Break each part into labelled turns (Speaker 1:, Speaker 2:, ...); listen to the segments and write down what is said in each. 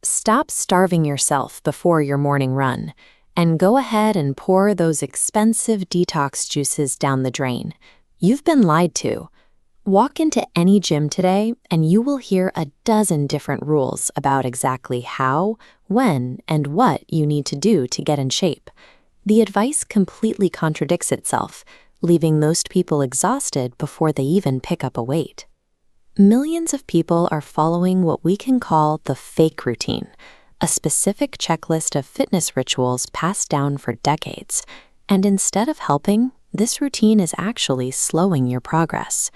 Speaker 1: Stop starving yourself before your morning run, and go ahead and pour those expensive detox juices down the drain. You've been lied to. Walk into any gym today, and you will hear a dozen different rules about exactly how, when, and what you need to do to get in shape. The advice completely contradicts itself, leaving most people exhausted before they even pick up a weight. Millions of people are following what we can call the fake routine, a specific checklist of fitness rituals passed down for decades. And instead of helping, this routine is actually slowing your progress.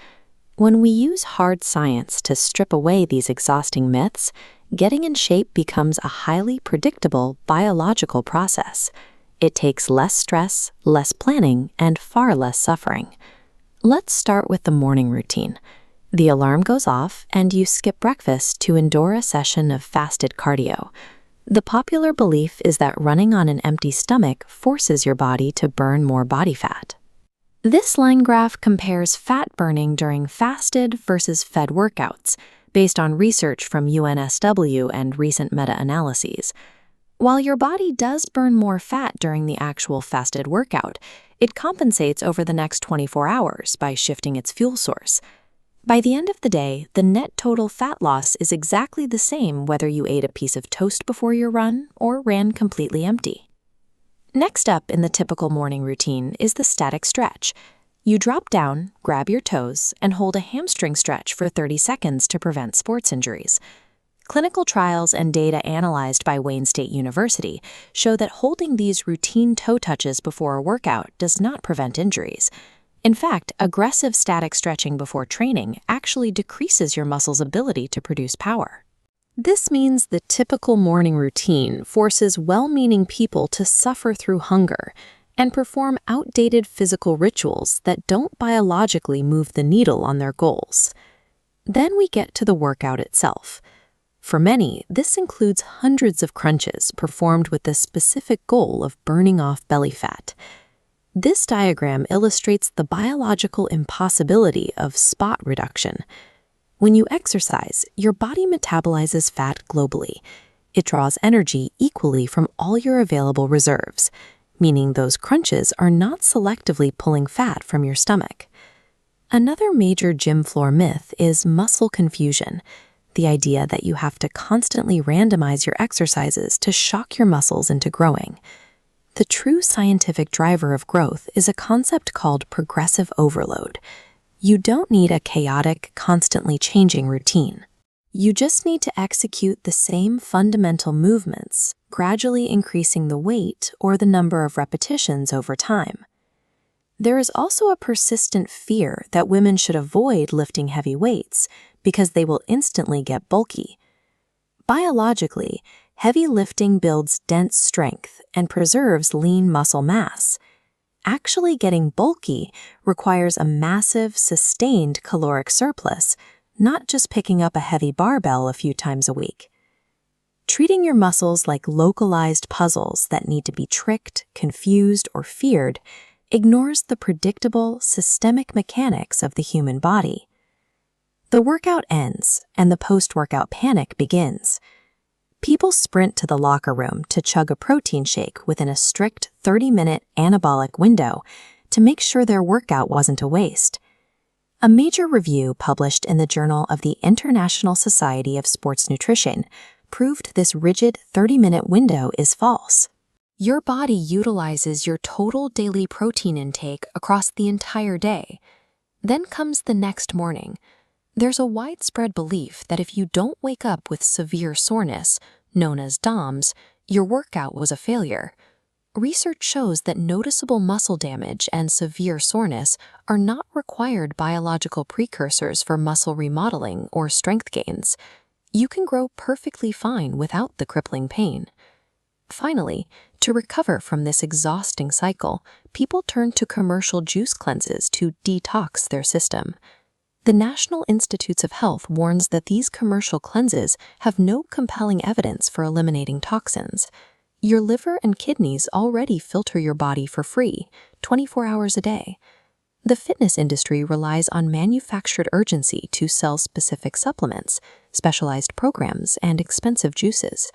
Speaker 1: When we use hard science to strip away these exhausting myths, getting in shape becomes a highly predictable biological process. It takes less stress, less planning, and far less suffering. Let's start with the morning routine. The alarm goes off, and you skip breakfast to endure a session of fasted cardio. The popular belief is that running on an empty stomach forces your body to burn more body fat. This line graph compares fat burning during fasted versus fed workouts, based on research from UNSW and recent meta-analyses. While your body does burn more fat during the actual fasted workout, it compensates over the next 24 hours by shifting its fuel source. By the end of the day, the net total fat loss is exactly the same whether you ate a piece of toast before your run or ran completely empty. Next up in the typical morning routine is the static stretch. You drop down, grab your toes, and hold a hamstring stretch for 30 seconds to prevent sports injuries. Clinical trials and data analyzed by Wayne State University show that holding these routine toe touches before a workout does not prevent injuries. In fact, aggressive static stretching before training actually decreases your muscle's ability to produce power. This means the typical morning routine forces well-meaning people to suffer through hunger and perform outdated physical rituals that don't biologically move the needle on their goals. Then we get to the workout itself. For many, this includes hundreds of crunches performed with the specific goal of burning off belly fat. This diagram illustrates the biological impossibility of spot reduction. When you exercise, your body metabolizes fat globally. It draws energy equally from all your available reserves, meaning those crunches are not selectively pulling fat from your stomach. Another major gym floor myth is muscle confusion, the idea that you have to constantly randomize your exercises to shock your muscles into growing. The true scientific driver of growth is a concept called progressive overload. You don't need a chaotic, constantly changing routine. You just need to execute the same fundamental movements, gradually increasing the weight or the number of repetitions over time. There is also a persistent fear that women should avoid lifting heavy weights because they will instantly get bulky. Biologically, heavy lifting builds dense strength and preserves lean muscle mass. Actually getting bulky requires a massive, sustained caloric surplus, not just picking up a heavy barbell a few times a week. Treating your muscles like localized puzzles that need to be tricked, confused, or feared ignores the predictable, systemic mechanics of the human body. The workout ends, and the post-workout panic begins. People sprint to the locker room to chug a protein shake within a strict 30-minute anabolic window to make sure their workout wasn't a waste. A major review published in the Journal of the International Society of Sports Nutrition proved this rigid 30-minute window is false. Your body utilizes your total daily protein intake across the entire day. Then comes the next morning. There's a widespread belief that if you don't wake up with severe soreness, known as DOMS, your workout was a failure. Research shows that noticeable muscle damage and severe soreness are not required biological precursors for muscle remodeling or strength gains. You can grow perfectly fine without the crippling pain. Finally, to recover from this exhausting cycle, people turn to commercial juice cleanses to detox their system. The National Institutes of Health warns that these commercial cleanses have no compelling evidence for eliminating toxins. Your liver and kidneys already filter your body for free, 24 hours a day. The fitness industry relies on manufactured urgency to sell specific supplements, specialized programs, and expensive juices.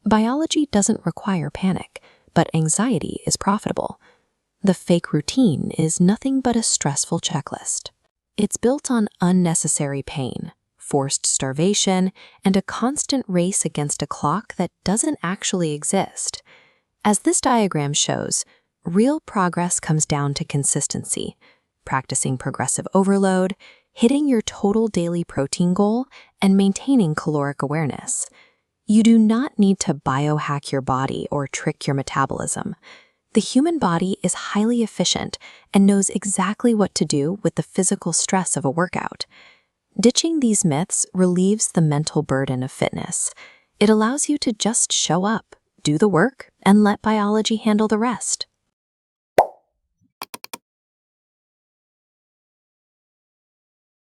Speaker 1: Biology doesn't require panic, but anxiety is profitable. The fake routine is nothing but a stressful checklist. It's built on unnecessary pain, forced starvation, and a constant race against a clock that doesn't actually exist. As this diagram shows, real progress comes down to consistency, practicing progressive overload, hitting your total daily protein goal, and maintaining caloric awareness. You do not need to biohack your body or trick your metabolism. The human body is highly efficient and knows exactly what to do with the physical stress of a workout. Ditching these myths relieves the mental burden of fitness. It allows you to just show up, do the work, and let biology handle the rest.